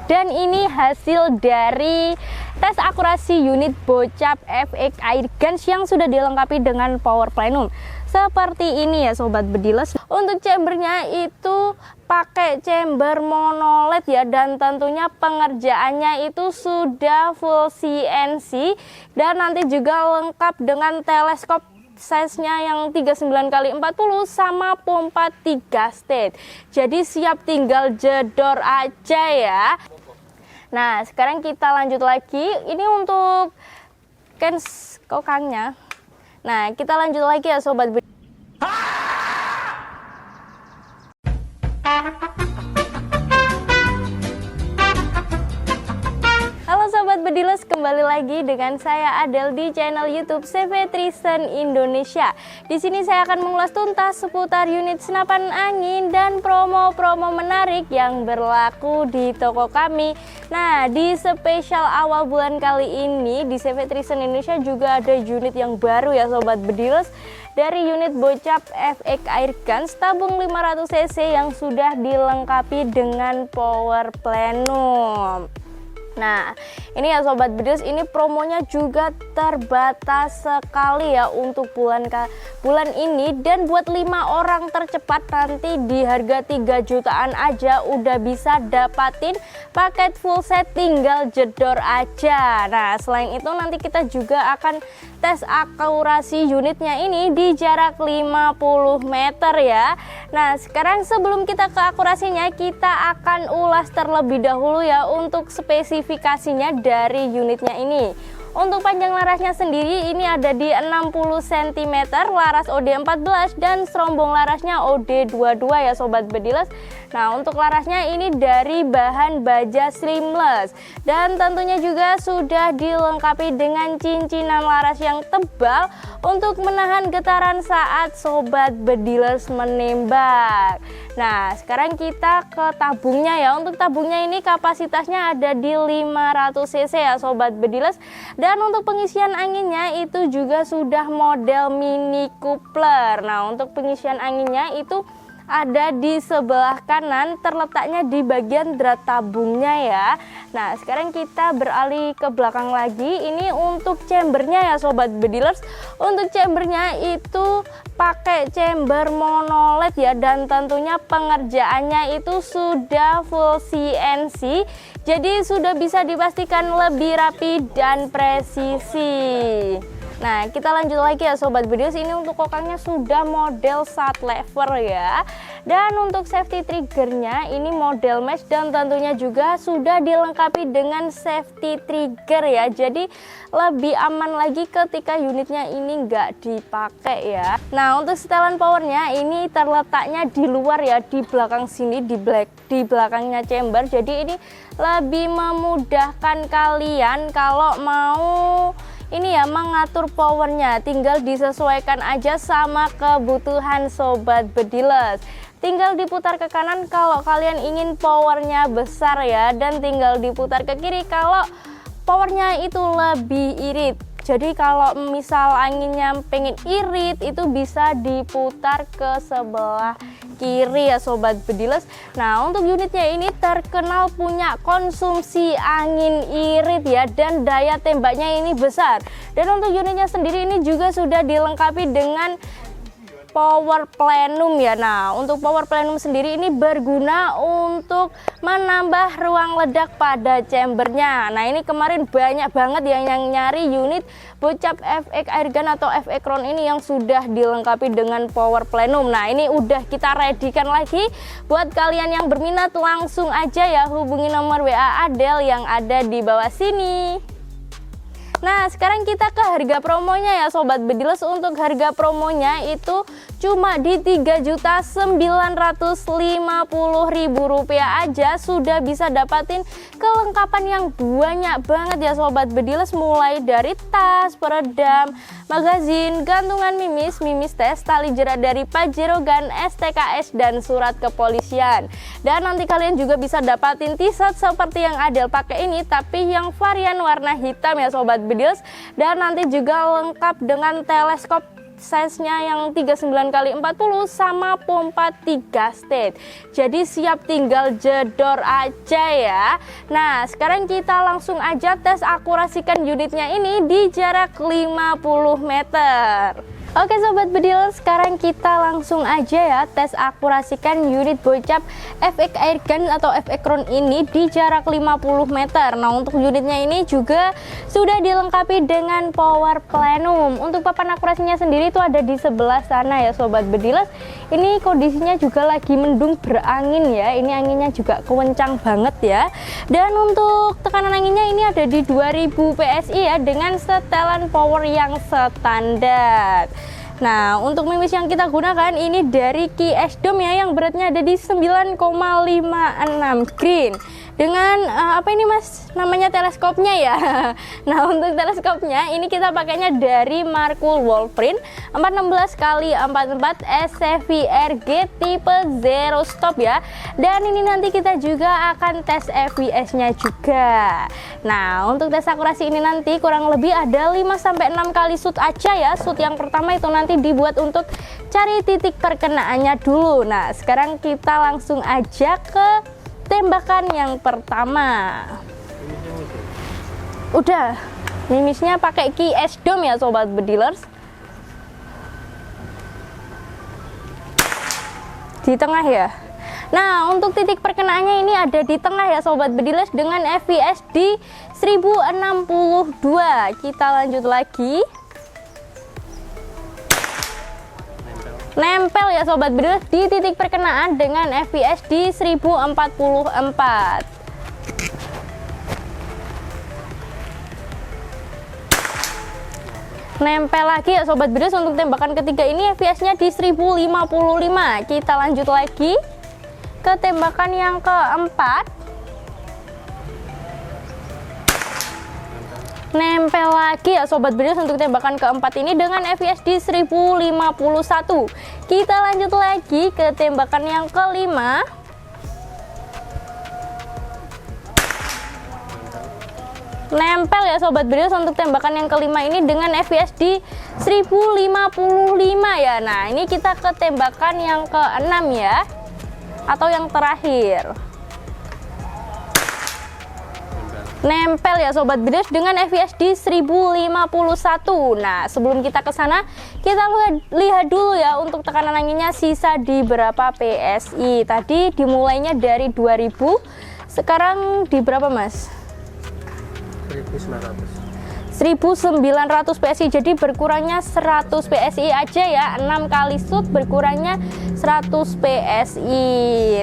Dan ini hasil dari tes akurasi unit Bocap FX Airguns yang sudah dilengkapi dengan power plenum. Seperti ini ya Sobat Bediles. Untuk chambernya itu pakai chamber monoled ya, dan tentunya pengerjaannya itu sudah full CNC dan nanti juga lengkap dengan teleskop size-nya yang 39x40 sama pompa 3 stage. Jadi siap tinggal jedor aja ya. Nah, sekarang kita lanjut lagi. Ini untuk kokangnya. Nah, kita lanjut lagi ya Sobat Bediles. Sobat Bediles, kembali lagi dengan saya Adel di channel YouTube CV Trisen Indonesia. Di sini saya akan mengulas tuntas seputar unit senapan angin dan promo-promo menarik yang berlaku di toko kami. Nah, di spesial awal bulan kali ini di CV Trisen Indonesia juga ada unit yang baru ya Sobat Bediles. Dari unit Bocap FX Airguns tabung 500 cc yang sudah dilengkapi dengan power plenum. Nah, ini ya Sobat Bediles, ini promonya juga terbatas sekali ya untuk bulan ini, dan buat 5 orang tercepat nanti di harga 3 jutaan aja udah bisa dapatin paket full set, tinggal jedor aja. Nah, selain itu nanti kita juga akan tes akurasi unitnya ini di jarak 50 meter ya. Nah, sekarang sebelum kita ke akurasinya, kita akan ulas terlebih dahulu ya untuk spesifikasinya dari unitnya ini. Untuk panjang larasnya sendiri ini ada di 60 cm, laras OD14 dan serombong larasnya OD22 ya Sobat Bediles. Nah, untuk larasnya ini dari bahan baja seamless dan tentunya juga sudah dilengkapi dengan cincinan laras yang tebal untuk menahan getaran saat Sobat Bediles menembak. Nah, sekarang kita ke tabungnya ya. Untuk tabungnya ini kapasitasnya ada di 500 cc ya Sobat Bediles. Dan untuk pengisian anginnya itu juga sudah model mini coupler. Nah, untuk pengisian anginnya itu ada di sebelah kanan, terletaknya di bagian drat tabungnya ya. Nah, sekarang kita beralih ke belakang lagi. Ini untuk chambernya ya Sobat Bediles. Untuk chambernya itu pakai chamber monoled ya, dan tentunya pengerjaannya itu sudah full CNC. Jadi sudah bisa dipastikan lebih rapi dan presisi. Nah, kita lanjut lagi ya Sobat Bediles. Ini untuk kokangnya sudah model sat lever ya. Dan untuk safety triggernya ini model mesh dan tentunya juga sudah dilengkapi dengan safety trigger ya. Jadi lebih aman lagi ketika unitnya ini nggak dipakai ya. Nah, untuk setelan powernya ini terletaknya di luar ya, di belakang sini, di belakangnya chamber. Jadi ini lebih memudahkan kalian kalau mau ini ya mengatur powernya, tinggal disesuaikan aja sama kebutuhan Sobat Bediles. Tinggal diputar ke kanan kalau kalian ingin powernya besar ya, dan tinggal diputar ke kiri kalau powernya itu lebih irit. Jadi kalau misal anginnya pengen irit itu bisa diputar ke sebelah kiri ya Sobat Bediles. Nah, untuk unitnya ini terkenal punya konsumsi angin irit ya, dan daya tembaknya ini besar. Dan untuk unitnya sendiri ini juga sudah dilengkapi dengan power plenum ya. Nah, untuk power plenum sendiri ini berguna untuk menambah ruang ledak pada chambernya. Nah, ini kemarin banyak banget yang nyari unit Bocap FX Airguns atau FX Crown ini yang sudah dilengkapi dengan power plenum. Nah, ini udah kita readykan lagi. Buat kalian yang berminat langsung aja ya hubungi nomor WA Adel yang ada di bawah sini. Nah, sekarang kita ke harga promonya ya Sobat Bediles. Untuk harga promonya itu cuma di Rp3.950.000 aja sudah bisa dapatin kelengkapan yang banyak banget ya Sobat Bediles, mulai dari tas, peredam, magazin, gantungan mimis, tes, tali jerat dari Pajero Gun, STKS, dan surat kepolisian. Dan nanti kalian juga bisa dapatin t-shirt seperti yang Adel pakai ini, tapi yang varian warna hitam ya Sobat Bediles. Dan nanti juga lengkap dengan teleskop size-nya yang 39x40 sama pompa 3 state. Jadi siap tinggal jedor aja ya. Nah, sekarang kita langsung aja tes akurasikan unitnya ini di jarak 50 meter. Oke sobat bedil, sekarang kita langsung aja ya tes akurasikan unit bocap FX Airgun atau FX Crown ini di jarak 50 meter. Nah, untuk unitnya ini juga sudah dilengkapi dengan power plenum. Untuk papan akurasinya sendiri itu ada di sebelah sana ya sobat bediles. Ini kondisinya juga lagi mendung berangin ya. Ini anginnya juga kencang banget ya. Dan untuk tekanan anginnya ini ada di 2000 PSI ya, dengan setelan power yang standar. Nah, untuk mimis yang kita gunakan ini dari KSDOM ya, yang beratnya ada di 9,56 green. Dengan apa ini mas namanya, teleskopnya ya. Nah, untuk teleskopnya ini kita pakainya dari Markul Wolfrin 416x44 SCVRG tipe zero stop ya. Dan ini nanti kita juga akan tes FVS nya juga. Nah, untuk tes akurasi ini nanti kurang lebih ada 5-6 kali shoot aja ya. Shoot yang pertama itu nanti dibuat untuk cari titik perkenaannya dulu. Nah, sekarang kita langsung aja ke tembakan yang pertama. Udah, mimisnya pakai KSDOM ya sobat bedilers. Di tengah ya. Nah, untuk titik perkenaannya ini ada di tengah ya sobat bedilers, dengan FVS di 1062. Kita lanjut lagi. Nempel ya sobat bedilers di titik perkenaan dengan FVS di 1044. Nempel lagi ya sobat bedilers. Untuk tembakan ketiga ini FVS nya di 1055. Kita lanjut lagi ke tembakan yang keempat. Nempel lagi ya sobat bedilers untuk tembakan keempat ini dengan FVS di 1051. Kita lanjut lagi ke tembakan yang kelima. Nempel ya sobat bedilers untuk tembakan yang kelima ini dengan FVS di 1055 ya. Nah, ini kita ke tembakan yang keenam ya, atau yang terakhir. Nempel ya sobat bedilers dengan FVS di 1051. Nah, sebelum kita ke sana, kita lihat dulu ya untuk tekanan anginnya sisa di berapa PSI. Tadi dimulainya dari 2000, sekarang di berapa mas? 1900 PSI. Jadi berkurangnya 100 PSI aja ya. 6 kali shoot berkurangnya 100 PSI.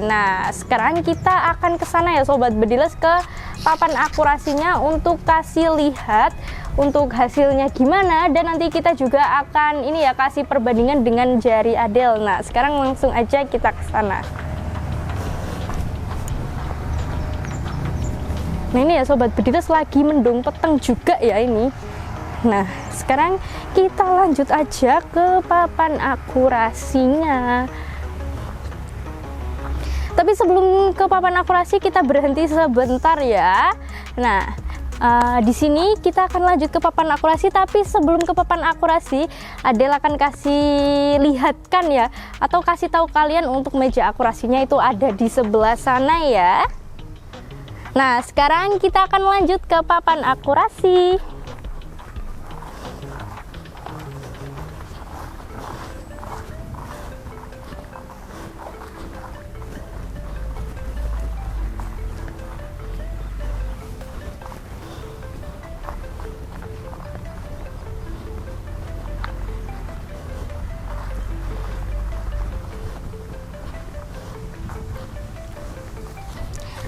Nah, sekarang kita akan ke sana ya sobat bedilers, ke papan akurasinya untuk kasih lihat untuk hasilnya gimana, dan nanti kita juga akan ini ya kasih perbandingan dengan jari Adel. Nah, sekarang langsung aja kita ke sana. Nah, ini ya sobat bedilers lagi mendung peteng juga ya ini. Nah, sekarang kita lanjut aja ke papan akurasinya. Tapi sebelum ke papan akurasi kita berhenti sebentar ya. Nah, di sini kita akan lanjut ke papan akurasi, tapi sebelum ke papan akurasi, Adel akan kasih lihatkan ya, atau kasih tahu kalian untuk meja akurasinya itu ada di sebelah sana ya. Nah, sekarang kita akan lanjut ke papan akurasi.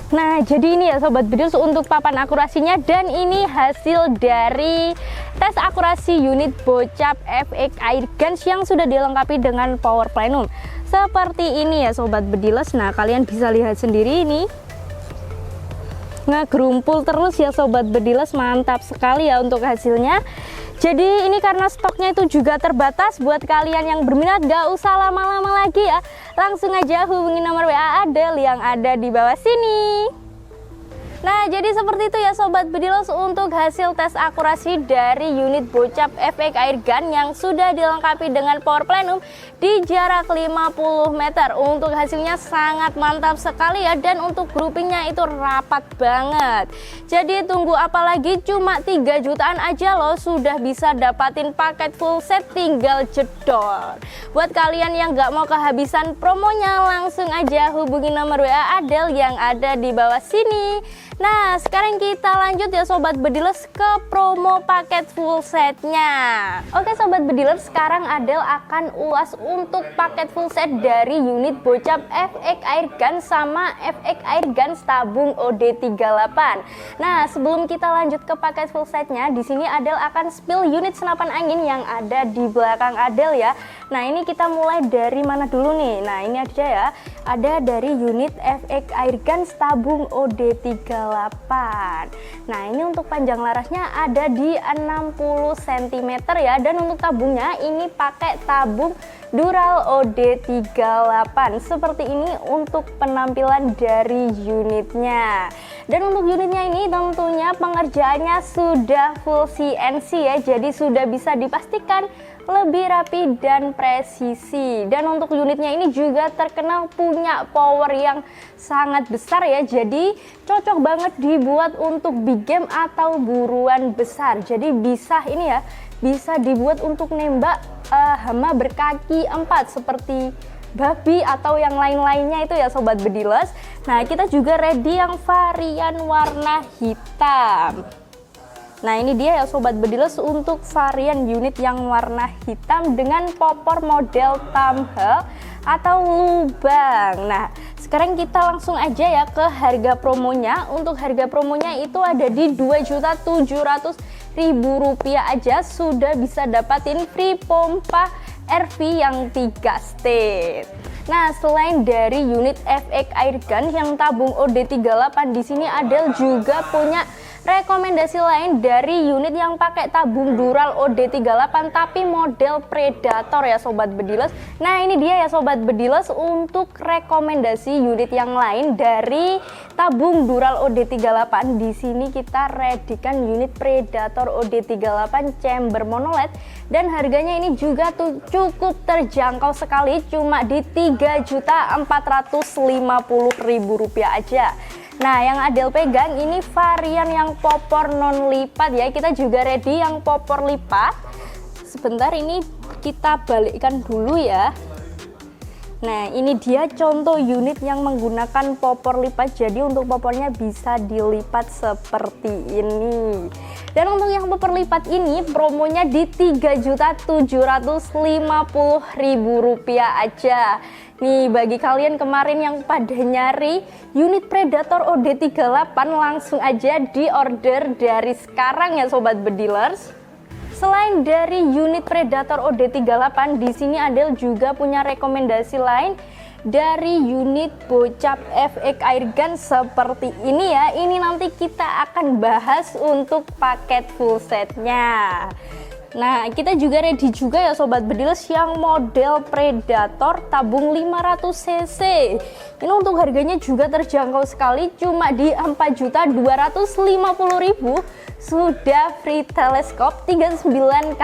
Nah, jadi ini ya sobat bedilers untuk papan akurasinya, dan ini hasil dari tes akurasi unit bocap FX Airgun yang sudah dilengkapi dengan power plenum. Seperti ini ya sobat bedilers. Nah, kalian bisa lihat sendiri ini. Ngegerumpul terus ya sobat bedilers, mantap sekali ya untuk hasilnya. Jadi ini karena stoknya itu juga terbatas, buat kalian yang berminat gak usah lama-lama lagi ya, langsung aja hubungi nomor WA Adel yang ada di bawah sini. Nah, jadi seperti itu ya Sobat Bedilos untuk hasil tes akurasi dari unit Bocap FX Airgun yang sudah dilengkapi dengan power plenum di jarak 50 meter. Untuk hasilnya sangat mantap sekali ya, dan untuk groupingnya itu rapat banget. Jadi tunggu apa lagi, cuma 3 jutaan aja loh sudah bisa dapatin paket full set, tinggal jedor. Buat kalian yang gak mau kehabisan promonya, langsung aja hubungi nomor WA Adel yang ada di bawah sini. Nah, sekarang kita lanjut ya Sobat Bedilos ke promo paket full setnya. Oke Sobat Bedilos, sekarang Adel akan ulas untuk paket full set dari unit Bocap FX Airgun sama FX Airgun tabung OD38. Nah, sebelum kita lanjut ke paket full setnya, di sini Adel akan spill unit senapan angin yang ada di belakang Adel ya. Nah, ini kita mulai dari mana dulu nih? Nah, ini aja ya. Ada dari unit FX Airgun tabung OD38. Nah, ini untuk panjang larasnya ada di 60 cm ya, dan untuk tabungnya ini pakai tabung Dural OD38 seperti ini untuk penampilan dari unitnya. Dan untuk unitnya ini tentunya pengerjaannya sudah full CNC ya, jadi sudah bisa dipastikan lebih rapi dan presisi. Dan untuk unitnya ini juga terkenal punya power yang sangat besar ya, jadi cocok banget dibuat untuk big game atau buruan besar. Jadi bisa ini ya, bisa dibuat untuk nembak hama berkaki 4 seperti babi atau yang lain-lainnya itu ya Sobat Bedilos. Nah, kita juga ready yang varian warna hitam. Nah, ini dia ya Sobat Bedilos untuk varian unit yang warna hitam dengan popor model thumbnail atau lubang. Nah, sekarang kita langsung aja ya ke harga promonya. Untuk harga promonya itu ada di Rp2.700.000 aja sudah bisa dapatin free pompa RV yang 3 state. Nah, selain dari unit FX Airgun yang tabung OD38, di sini Adel juga punya rekomendasi lain dari unit yang pakai tabung Dural OD38 tapi model Predator ya Sobat Bedilos. Nah, ini dia ya Sobat Bedilos untuk rekomendasi unit yang lain dari tabung Dural OD38. Di sini kita readykan unit Predator OD38 chamber monoled dan harganya ini juga tuh cukup terjangkau sekali, cuma di Rp3.450.000 aja. Nah, yang Adel pegang ini varian yang popor non lipat ya. Kita juga ready yang popor lipat. Sebentar, ini kita balikkan dulu ya. Nah, ini dia contoh unit yang menggunakan popor lipat. Jadi untuk popornya bisa dilipat seperti ini. Dan untuk yang popor lipat ini promonya di Rp3.750.000 aja. Nih, bagi kalian kemarin yang pada nyari unit Predator OD38, langsung aja di order dari sekarang ya Sobat Bedilers. Selain dari unit Predator OD38, di sini Adel juga punya rekomendasi lain dari unit Bocap FX Airgun seperti ini ya. Ini nanti kita akan bahas untuk paket full setnya. Nah, kita juga ready juga ya Sobat Bedilers yang model Predator tabung 500 cc. Ini untuk harganya juga terjangkau sekali, cuma di Rp4.250.000 sudah free teleskop 39x40.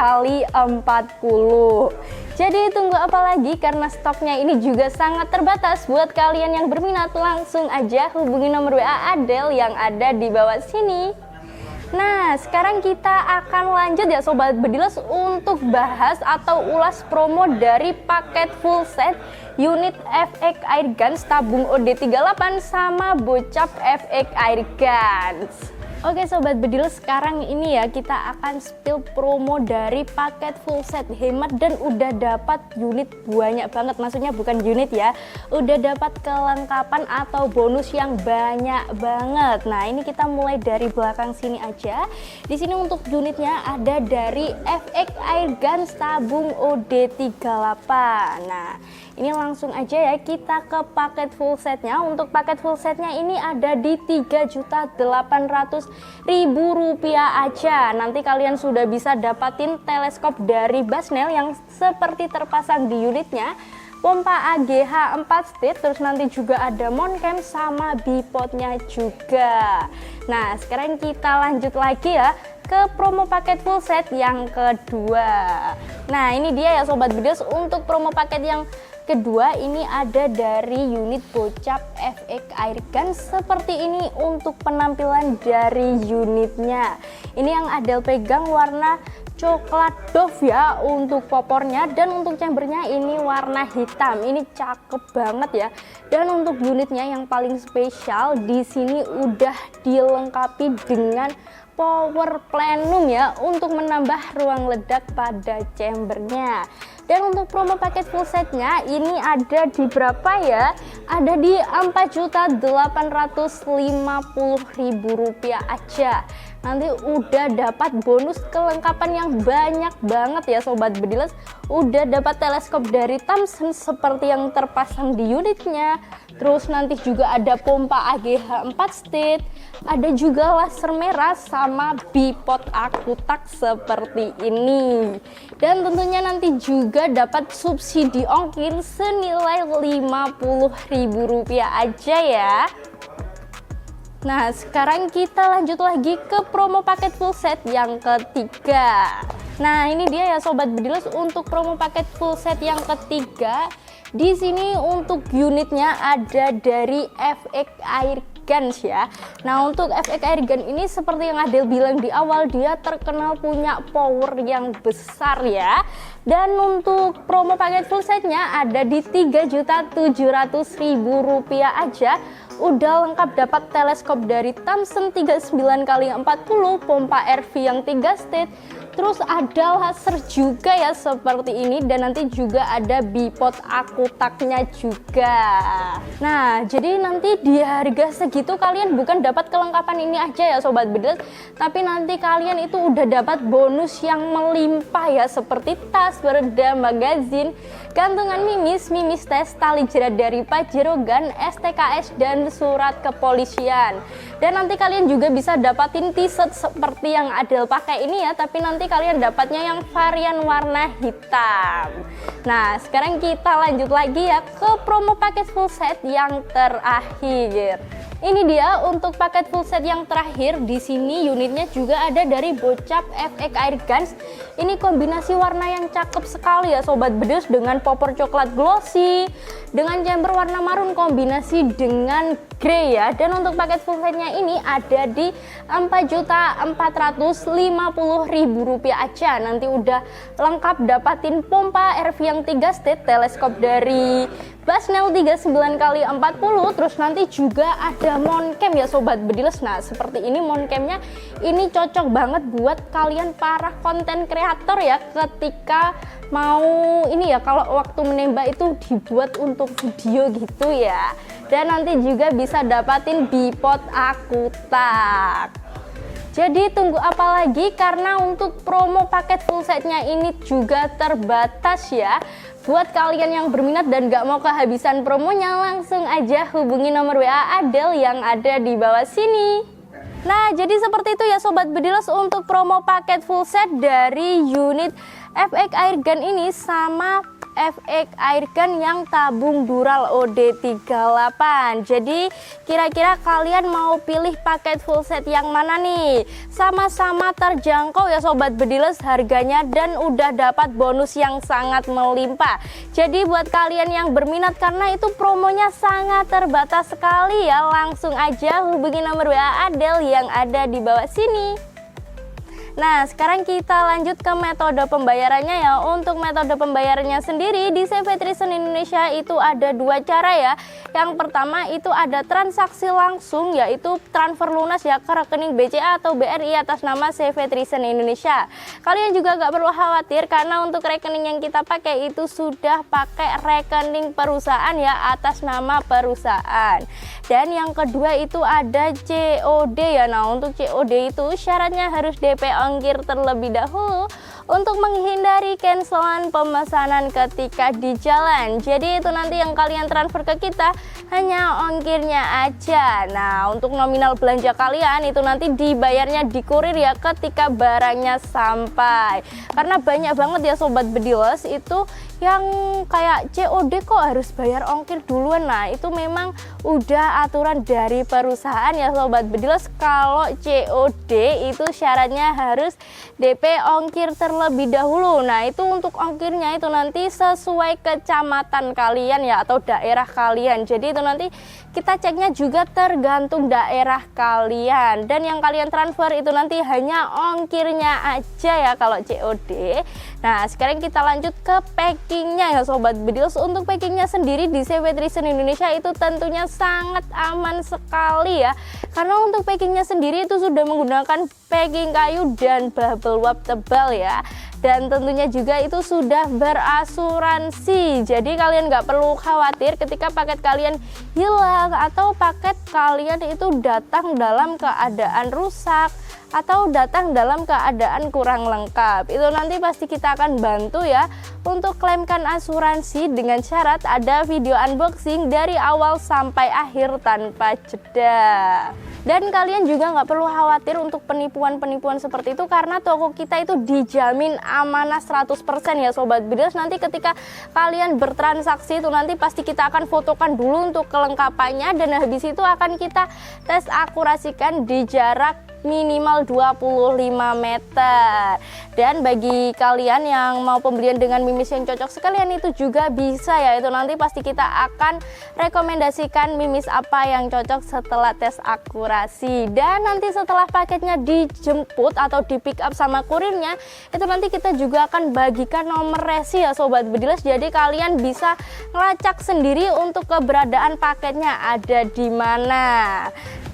Jadi tunggu apa lagi, karena stoknya ini juga sangat terbatas. Buat kalian yang berminat, langsung aja hubungi nomor WA Adel yang ada di bawah sini. Nah, sekarang kita akan lanjut ya Sobat Bedilos untuk bahas atau ulas promo dari paket full set unit FX Airgun tabung OD38 sama Bocap FX Airgun. Oke Sobat Bedilos, sekarang ini ya kita akan spill promo dari paket full set hemat dan udah dapat unit banyak banget. Maksudnya bukan unit ya, udah dapat kelengkapan atau bonus yang banyak banget. Nah, ini kita mulai dari belakang sini aja. Di sini untuk unitnya ada dari FX Airgun tabung OD38. Nah, ini langsung aja ya kita ke paket full setnya. Untuk paket full setnya ini ada di Rp3.800.000 aja. Nanti kalian sudah bisa dapatin teleskop dari Basnel yang seperti terpasang di unitnya, pompa AGH 4 state, terus nanti juga ada moncam sama bipodnya juga. Nah, sekarang kita lanjut lagi ya ke promo paket full set yang kedua. Nah, ini dia ya Sobat Bediles, untuk promo paket yang kedua ini ada dari unit Bocap FX Airgun seperti ini untuk penampilan dari unitnya. Ini yang Adel pegang warna coklat doff ya untuk popornya, dan untuk chambernya ini warna hitam. Ini cakep banget ya. Dan untuk unitnya yang paling spesial di sini udah dilengkapi dengan power plenum ya untuk menambah ruang ledak pada chambernya. Dan untuk promo paket full setnya ini ada di berapa ya? Ada di Rp4.850.000 aja. Nanti udah dapat bonus kelengkapan yang banyak banget ya Sobat Bediles. Udah dapat teleskop dari Thomson seperti yang terpasang di unitnya. Terus nanti juga ada pompa AGH 4 state. Ada juga laser merah sama bipod akutak seperti ini. Dan tentunya nanti juga dapat subsidi ongkir senilai Rp50.000 aja ya. Nah, sekarang kita lanjut lagi ke promo paket full set yang ketiga. Nah, ini dia ya Sobat Bediles, untuk promo paket full set yang ketiga. Di sini untuk unitnya ada dari FX Airguns ya. Nah, untuk FX Airgun ini seperti yang Adel bilang di awal, dia terkenal punya power yang besar ya. Dan untuk promo paket full setnya ada di Rp3.700.000 aja. Udah lengkap dapat teleskop dari Thomson 39x40, pompa RV yang 3 state, terus ada laser juga ya seperti ini, dan nanti juga ada bipod akutaknya juga. Nah, jadi nanti di harga segitu kalian bukan dapat kelengkapan ini aja ya Sobat Bediles, tapi nanti kalian itu udah dapat bonus yang melimpah ya, seperti tas, bereda, magazin, gantungan mimis tes, tali jerat dari Pajero Gun, STKS, dan surat kepolisian. Dan nanti kalian juga bisa dapatin t-shirt seperti yang Adel pakai ini ya, tapi nanti kalian dapatnya yang varian warna hitam. Nah, sekarang kita lanjut lagi ya ke promo paket full set yang terakhir. Ini dia untuk paket full set yang terakhir. Di sini unitnya juga ada dari Bocap FX Airguns. Ini kombinasi warna yang cakep sekali ya Sobat Bediles, dengan popor coklat glossy, dengan chamber warna marun kombinasi dengan grey ya. Dan untuk paket full setnya ini ada di Rp4.450.000 aja. Nanti udah lengkap dapatin pompa RV yang 3 state, teleskop dari Basnel 39x40, terus nanti juga ada moncam ya Sobat Bediles. Nah, seperti ini moncamnya, ini cocok banget buat kalian para konten kreator ya, ketika mau ini ya, kalau waktu menembak itu dibuat untuk video gitu ya. Dan nanti juga bisa dapatin bipod akutak. Jadi tunggu apa lagi, karena untuk promo paket full setnya ini juga terbatas ya. Buat kalian yang berminat dan gak mau kehabisan promonya, langsung aja hubungi nomor WA Adel yang ada di bawah sini. Nah, jadi seperti itu ya Sobat Bediles untuk promo paket full set dari unit FX Airgun ini sama FX Airgun yang tabung Dural OD38. Jadi kira-kira kalian mau pilih paket full set yang mana nih? Sama-sama terjangkau ya Sobat Bediles harganya, dan udah dapat bonus yang sangat melimpah. Jadi buat kalian yang berminat, karena itu promonya sangat terbatas sekali ya, langsung aja hubungi nomor WA Adel yang ada di bawah sini. Nah, sekarang kita lanjut ke metode pembayarannya ya. Untuk metode pembayarannya sendiri di CV Trison Indonesia itu ada dua cara ya. Yang pertama itu ada transaksi langsung, yaitu transfer lunas ya ke rekening BCA atau BRI atas nama CV Trison Indonesia. Kalian juga gak perlu khawatir, karena untuk rekening yang kita pakai itu sudah pakai rekening perusahaan ya, atas nama perusahaan. Dan yang kedua itu ada COD ya. Nah, untuk COD itu syaratnya harus DP ongkir terlebih dahulu untuk menghindari cancelan pemesanan ketika di jalan. Jadi itu nanti yang kalian transfer ke kita hanya ongkirnya aja. Nah, untuk nominal belanja kalian itu nanti dibayarnya di kurir ya ketika barangnya sampai. Karena banyak banget ya Sobat Bediles itu yang kayak COD kok harus bayar ongkir duluan. Nah, itu memang udah aturan dari perusahaan ya Sobat Bediles. Kalau COD itu syaratnya harus DP ongkir terlebih dahulu. Nah, itu untuk ongkirnya itu nanti sesuai kecamatan kalian ya, atau daerah kalian. Jadi itu nanti kita ceknya juga tergantung daerah kalian, dan yang kalian transfer itu nanti hanya ongkirnya aja ya kalau COD. Nah, sekarang kita lanjut ke packingnya ya Sobat Bediles. Untuk packingnya sendiri di CV Trison Indonesia itu tentunya sangat aman sekali ya, karena untuk packingnya sendiri itu sudah menggunakan packing kayu dan bubble wrap tebal ya, dan tentunya juga itu sudah berasuransi. Jadi kalian nggak perlu khawatir ketika paket kalian hilang atau paket kalian itu datang dalam keadaan rusak atau datang dalam keadaan kurang lengkap. Itu nanti pasti kita akan bantu ya untuk klaimkan asuransi dengan syarat ada video unboxing dari awal sampai akhir tanpa jeda. Dan kalian juga nggak perlu khawatir untuk penipuan-penipuan seperti itu, karena toko kita itu dijamin amanah 100% ya Sobat Bediles. Nanti ketika kalian bertransaksi itu nanti pasti kita akan fotokan dulu untuk kelengkapannya, dan habis itu akan kita tes akurasikan di jarak minimal 25 meter. Dan bagi kalian yang mau pembelian dengan mimis yang cocok sekalian itu juga bisa ya, itu nanti pasti kita akan rekomendasikan mimis apa yang cocok setelah tes akurasi. Dan nanti setelah paketnya dijemput atau di pick up sama kurirnya, itu nanti kita juga akan bagikan nomor resi ya Sobat Bediles. Jadi kalian bisa ngelacak sendiri untuk keberadaan paketnya ada di mana.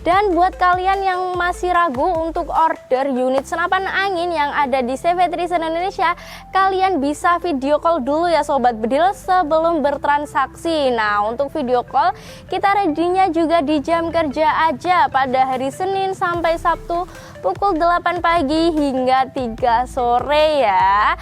Dan buat kalian yang masih ragu untuk order unit senapan angin yang ada di CV Trison Indonesia, kalian bisa video call dulu ya Sobat Bediles sebelum bertransaksi. Nah, untuk video call kita ready-nya juga di jam kerja aja pada hari Senin sampai Sabtu pukul 8 pagi hingga 3 sore ya.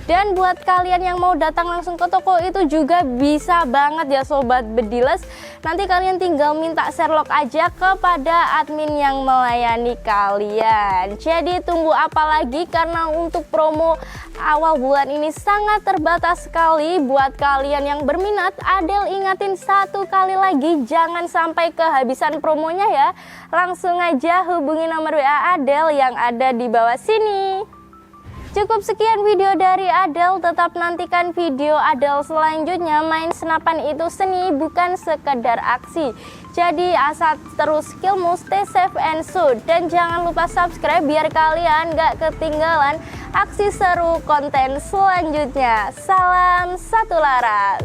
Dan buat kalian yang mau datang langsung ke toko itu juga bisa banget ya Sobat Bediles. Nanti kalian tinggal minta Sherlock aja kepada admin yang melayani kalian. Jadi tunggu apa lagi, karena untuk promo awal bulan ini sangat terbatas sekali. Buat kalian yang berminat, Adel ingatin satu kali lagi, jangan sampai kehabisan promonya ya. Langsung aja hubungi nomor WA Adel yang ada di bawah sini. Cukup sekian video dari Adel, tetap nantikan video Adel selanjutnya. Main senapan itu seni, bukan sekedar aksi. Jadi asal terus skillmu, stay safe and sound. Dan jangan lupa subscribe biar kalian gak ketinggalan aksi seru konten selanjutnya. Salam satu laras.